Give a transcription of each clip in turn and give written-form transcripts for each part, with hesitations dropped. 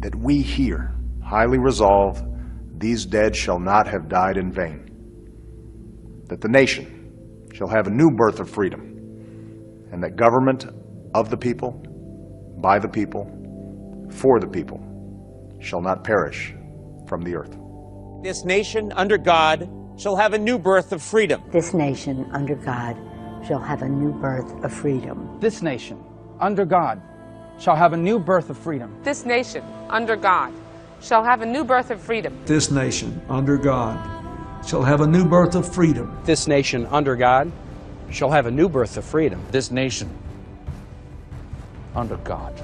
that we here highly resolve these dead shall not have died in vain, that the nation shall have a new birth of freedom, and that government of the people, by the people, for the people, shall not perish from the earth. This nation under God shall have a new birth of freedom. This nation under God shall have a new birth of freedom. This nation under God shall have a new birth of freedom. This nation under God shall have a new birth of freedom. This nation under God shall have a new birth of freedom. This nation under God shall have a new birth of freedom. This nation under God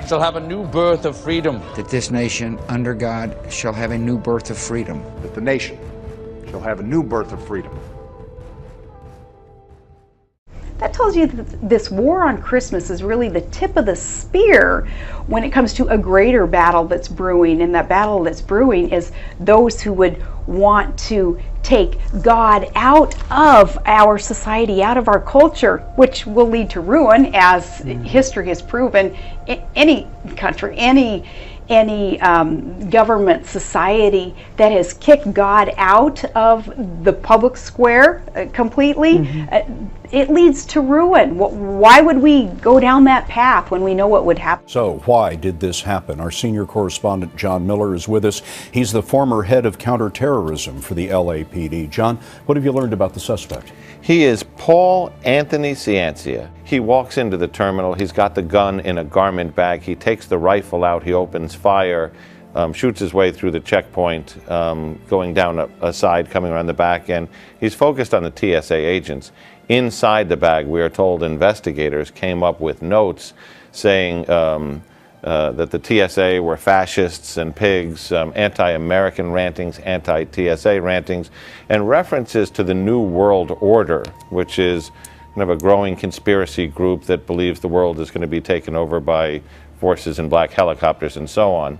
shall have a new birth of freedom. That this nation under God shall have a new birth of freedom. That the nation shall have a new birth of freedom. That tells you that this war on Christmas is really the tip of the spear when it comes to a greater battle that's brewing. And that battle that's brewing is those who would want to take God out of our society, out of our culture, which will lead to ruin, as history has proven. Any country, any government, society that has kicked God out of the public square completely, it leads to ruin. Why would we go down that path when we know what would happen? So why did this happen? Our senior correspondent John Miller is with us. He's the former head of counterterrorism for the LAPD. John, what have you learned about the suspect? He is Paul Anthony Ciancia. He walks into the terminal. He's got the gun in a garment bag. He takes the rifle out. He opens fire, shoots his way through the checkpoint, going down a side, coming around the back, and he's focused on the TSA agents. Inside the bag, we are told investigators came up with notes saying that the TSA were fascists and pigs, anti-American rantings, anti-TSA rantings, and references to the New World Order, which is kind of a growing conspiracy group that believes the world is going to be taken over by forces in black helicopters and so on.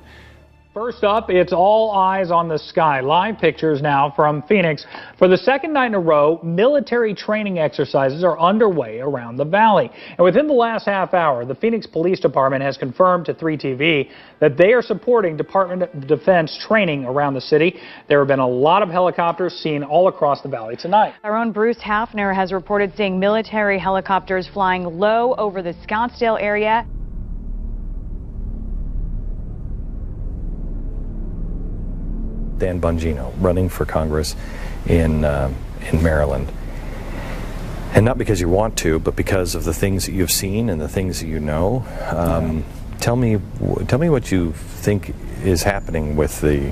First up, it's all eyes on the sky. Live pictures now from Phoenix. For the second night in a row, military training exercises are underway around the valley. And within the last half hour, the Phoenix Police Department has confirmed to 3TV that they are supporting Department of Defense training around the city. There have been a lot of helicopters seen all across the valley tonight. Our own Bruce Hafner has reported seeing military helicopters flying low over the Scottsdale area. Dan Bongino, running for Congress in Maryland. And not because you want to, but because of the things that you've seen and the things that you know. Tell me what you think is happening with the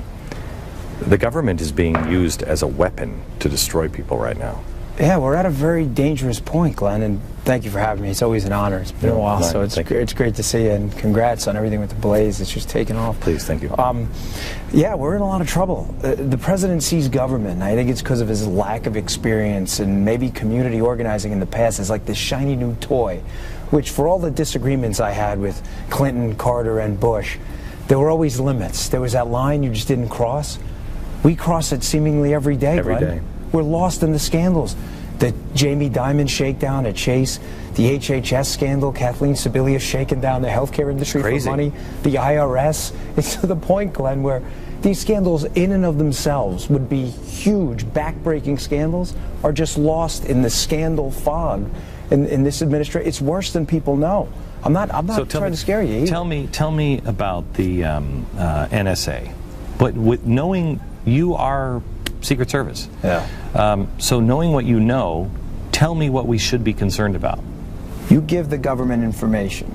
government is being used as a weapon to destroy people right now. Yeah, we're at a very dangerous point, Glenn, and thank you for having me. It's always an honor. It's been a while, so it's great to see you, and congrats on everything with the Blaze. It's just taken off. Please, thank you. Yeah, we're in a lot of trouble. The president sees government, and I think it's because of his lack of experience and maybe community organizing in the past is like this shiny new toy, which for all the disagreements I had with Clinton, Carter, and Bush, there were always limits. There was that line you just didn't cross. We cross it seemingly every day, Every Glenn. day. We're lost in the scandals. The Jamie Dimon shakedown at Chase, the HHS scandal, Kathleen Sebelius shaking down the healthcare industry for money, the IRS. It's to the point, Glenn, where these scandals in and of themselves would be huge, backbreaking scandals, are just lost in the scandal fog in this administration. It's worse than people know. I'm not trying to scare you either. Tell me about the NSA. But with knowing you are Secret Service. Yeah. So knowing what you know, tell me what we should be concerned about. You give the government information,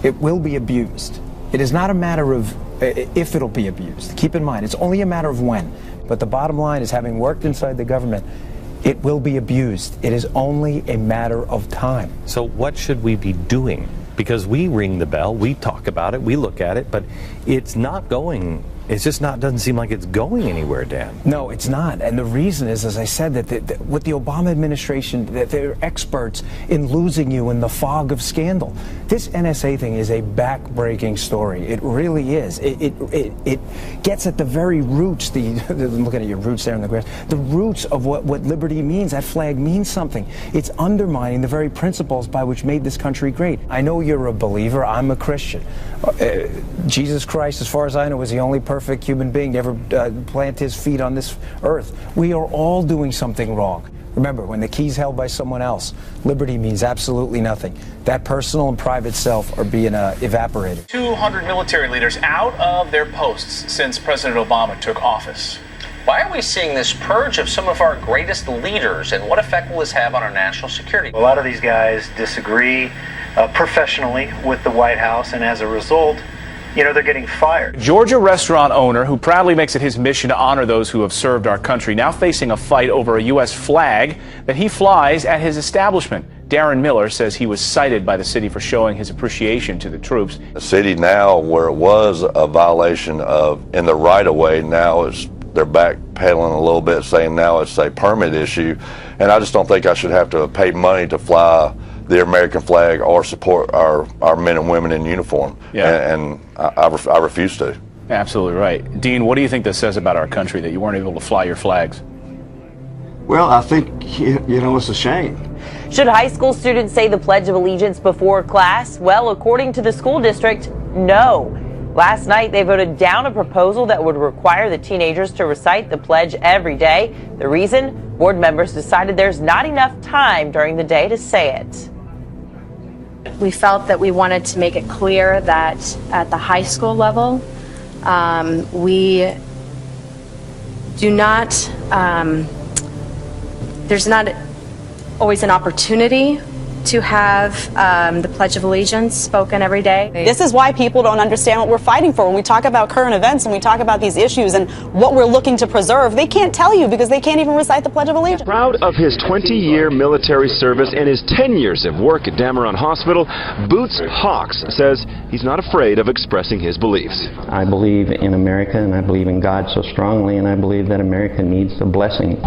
it will be abused. It is not a matter of if it'll be abused. Keep in mind, it's only a matter of when. But the bottom line is, having worked inside the government, it will be abused. It is only a matter of time. So what should we be doing? Because we ring the bell, we talk about it, we look at it, but it's not going It's just doesn't seem like it's going anywhere, Dan. No, it's not. And the reason is, as I said, that with the Obama administration, that they're experts in losing you in the fog of scandal. This NSA thing is a back-breaking story. It really is. It gets at the very roots, I'm looking at your roots there in the grass, the roots of what liberty means. That flag means something. It's undermining the very principles by which made this country great. I know you're a believer. I'm a Christian. Jesus Christ, as far as I know, was the only perfect human being to ever plant his feet on this earth. We are all doing something wrong. Remember, when the key's held by someone else, liberty means absolutely nothing. That personal and private self are being evaporated. 200 military leaders out of their posts since President Obama took office. Why are we seeing this purge of some of our greatest leaders, and what effect will this have on our national security? A lot of these guys disagree professionally with the White House, and as a result, they're getting fired. Georgia restaurant owner who proudly makes it his mission to honor those who have served our country, now facing a fight over a U.S. flag that he flies at his establishment. Darren Miller says he was cited by the city for showing his appreciation to the troops. The city now, where it was a violation of in the right-of-way, now they're backpedaling a little bit, saying now it's a permit issue. And I just don't think I should have to pay money to fly the American flag or support our men and women in uniform. Yeah. And I refuse to. Absolutely right. Dean, what do you think this says about our country that you weren't able to fly your flags? Well, I think, it's a shame. Should high school students say the Pledge of Allegiance before class? Well, according to the school district, no. Last night, they voted down a proposal that would require the teenagers to recite the pledge every day. The reason? Board members decided there's not enough time during the day to say it. We felt that we wanted to make it clear that at the high school level, we do not, there's not always an opportunity to have the Pledge of Allegiance spoken every day. This is why people don't understand what we're fighting for. When we talk about current events and we talk about these issues and what we're looking to preserve, they can't tell you because they can't even recite the Pledge of Allegiance. Proud of his 20-year military service and his 10 years of work at Dameron Hospital, Boots Hawks says he's not afraid of expressing his beliefs. I believe in America, and I believe in God so strongly, and I believe that America needs the blessing.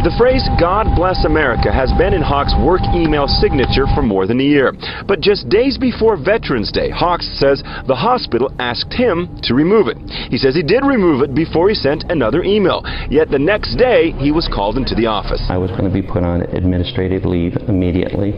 The phrase, God bless America, has been in Hawks' work email signature for more than a year. But just days before Veterans Day, Hawks says the hospital asked him to remove it. He says he did remove it before he sent another email. Yet the next day, he was called into the office. I was going to be put on administrative leave immediately,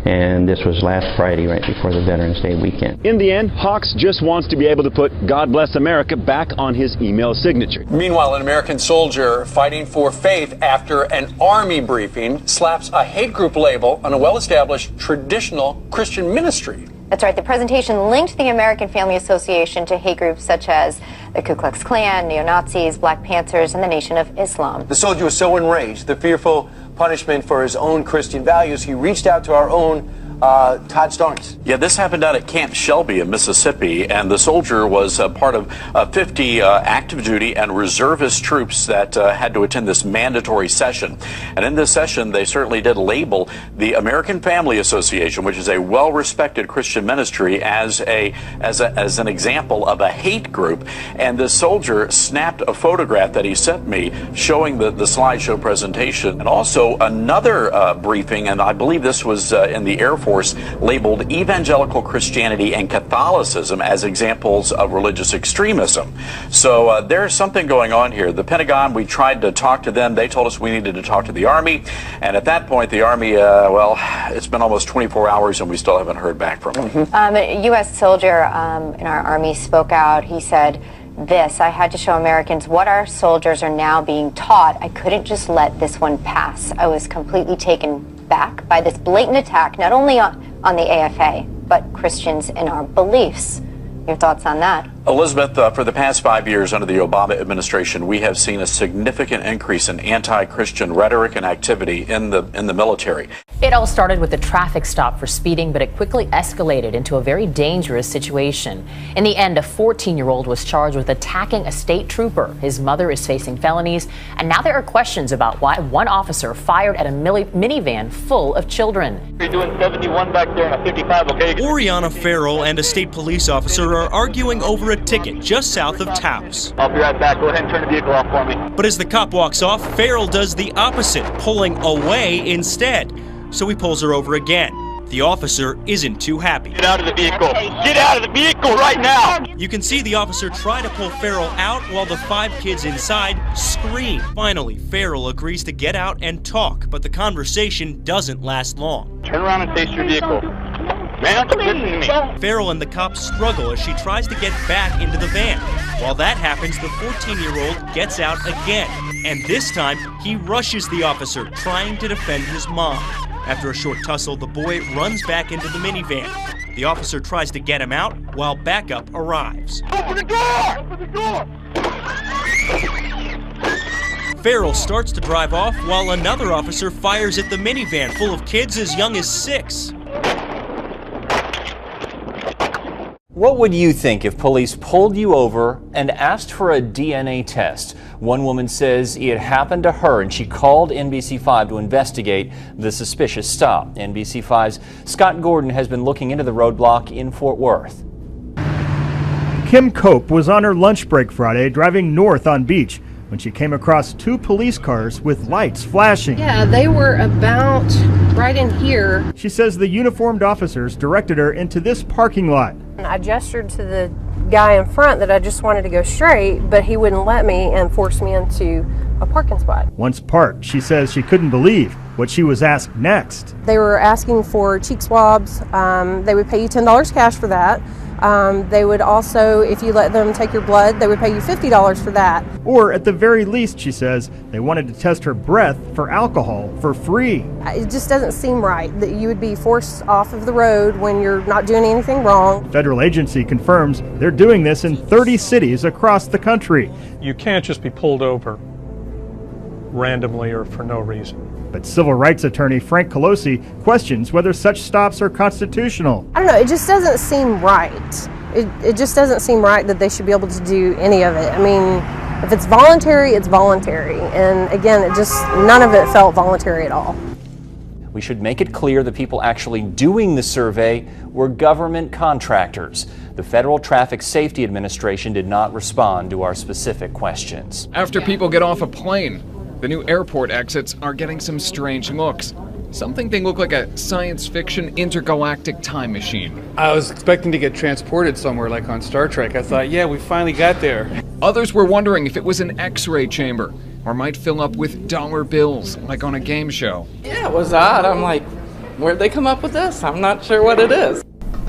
and this was last Friday, right before the Veterans Day weekend. In the end, Hawks just wants to be able to put God bless America back on his email signature. Meanwhile, an American soldier fighting for faith after an army briefing slaps a hate group label on a well-established traditional Christian ministry. That's right. The presentation linked the American Family Association to hate groups such as the Ku Klux Klan, neo-Nazis, Black Panthers, and the Nation of Islam. The soldier was so enraged, the fearful punishment for his own Christian values, he reached out to our own Todd Starnes. Yeah, this happened out at Camp Shelby in Mississippi, and the soldier was part of 50 active duty and reservist troops that had to attend this mandatory session. And in this session, they certainly did label the American Family Association, which is a well-respected Christian ministry, as an example of a hate group. And this soldier snapped a photograph that he sent me showing the slideshow presentation, and also another briefing, and I believe this was in the Air Force, labeled evangelical Christianity and Catholicism as examples of religious extremism. So there's something going on here. The Pentagon, we tried to talk to them. They told us we needed to talk to the Army. And at that point, the Army, well, it's been almost 24 hours and we still haven't heard back from them. A U.S. soldier in our Army spoke out. He said this: I had to show Americans what our soldiers are now being taught. I couldn't just let this one pass. I was completely taken back by this blatant attack, not only on the AFA, but Christians in our beliefs. Your thoughts on that? Elizabeth, for the past 5 years under the Obama administration, we have seen a significant increase in anti-Christian rhetoric and activity in the military. It all started with a traffic stop for speeding, but it quickly escalated into a very dangerous situation. In the end, a 14-year-old was charged with attacking a state trooper. His mother is facing felonies, and now there are questions about why one officer fired at a minivan full of children. You're doing 71 back there and a 55, okay? Oriana Farrell and a state police officer are arguing over a ticket just south of Taos. I'll be right back. Go ahead and turn the vehicle off for me. But as the cop walks off, Farrell does the opposite, pulling away instead. So he pulls her over again. The officer isn't too happy. Get out of the vehicle. Get out of the vehicle right now. You can see the officer try to pull Farrell out while the 5 kids inside scream. Finally, Farrell agrees to get out and talk, but the conversation doesn't last long. Turn around and face your vehicle. Man, listen to me. Farrell and the cops struggle as she tries to get back into the van. While that happens, the 14-year-old gets out again. And this time, he rushes the officer, trying to defend his mom. After a short tussle, the boy runs back into the minivan. The officer tries to get him out while backup arrives. Open the door! Open the door! Farrell starts to drive off while another officer fires at the minivan full of kids as young as 6. What would you think if police pulled you over and asked for a DNA test? One woman says it happened to her and she called NBC5 to investigate the suspicious stop. NBC5's Scott Gordon has been looking into the roadblock in Fort Worth. Kim Cope was on her lunch break Friday driving north on Beach when she came across 2 police cars with lights flashing. Yeah, they were about right in here. She says the uniformed officers directed her into this parking lot. I gestured to the guy in front that I just wanted to go straight, but he wouldn't let me and forced me into a parking spot. Once parked, she says she couldn't believe what she was asked next. They were asking for cheek swabs. They would pay you $10 cash for that. They would also, if you let them take your blood, they would pay you $50 for that. Or at the very least, she says, they wanted to test her breath for alcohol for free. It just doesn't seem right that you would be forced off of the road when you're not doing anything wrong. The federal agency confirms they're doing this in 30 cities across the country. You can't just be pulled over randomly or for no reason. But civil rights attorney Frank Colosi questions whether such stops are constitutional. I don't know, it just doesn't seem right. It just doesn't seem right that they should be able to do any of it. I mean, if it's voluntary, it's voluntary. And again, none of it felt voluntary at all. We should make it clear the people actually doing the survey were government contractors. The Federal Traffic Safety Administration did not respond to our specific questions. After people get off a plane, the new airport exits are getting some strange looks. Some think they look like a science fiction intergalactic time machine. I was expecting to get transported somewhere like on Star Trek. I thought, yeah, we finally got there. Others were wondering if it was an X-ray chamber or might fill up with dollar bills like on a game show. Yeah, it was odd. I'm like, where'd they come up with this? I'm not sure what it is.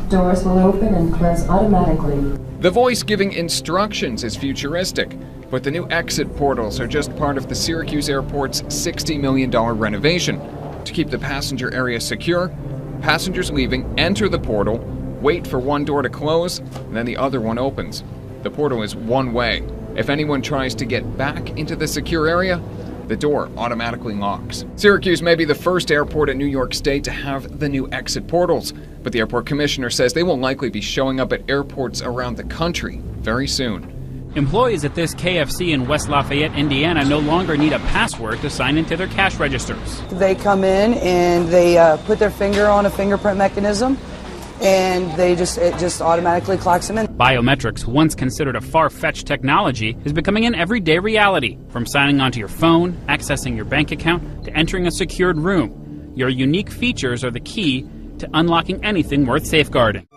Doors will open and close automatically. The voice giving instructions is futuristic, but the new exit portals are just part of the Syracuse Airport's $60 million renovation. To keep the passenger area secure, passengers leaving enter the portal, wait for one door to close, and then the other one opens. The portal is one way. If anyone tries to get back into the secure area, the door automatically locks. Syracuse may be the first airport in New York State to have the new exit portals, but the airport commissioner says they will likely be showing up at airports around the country very soon. Employees at this KFC in West Lafayette, Indiana no longer need a password to sign into their cash registers. They come in and they put their finger on a fingerprint mechanism and it just automatically clocks them in. Biometrics, once considered a far-fetched technology, is becoming an everyday reality. From signing onto your phone, accessing your bank account, to entering a secured room. Your unique features are the key to unlocking anything worth safeguarding.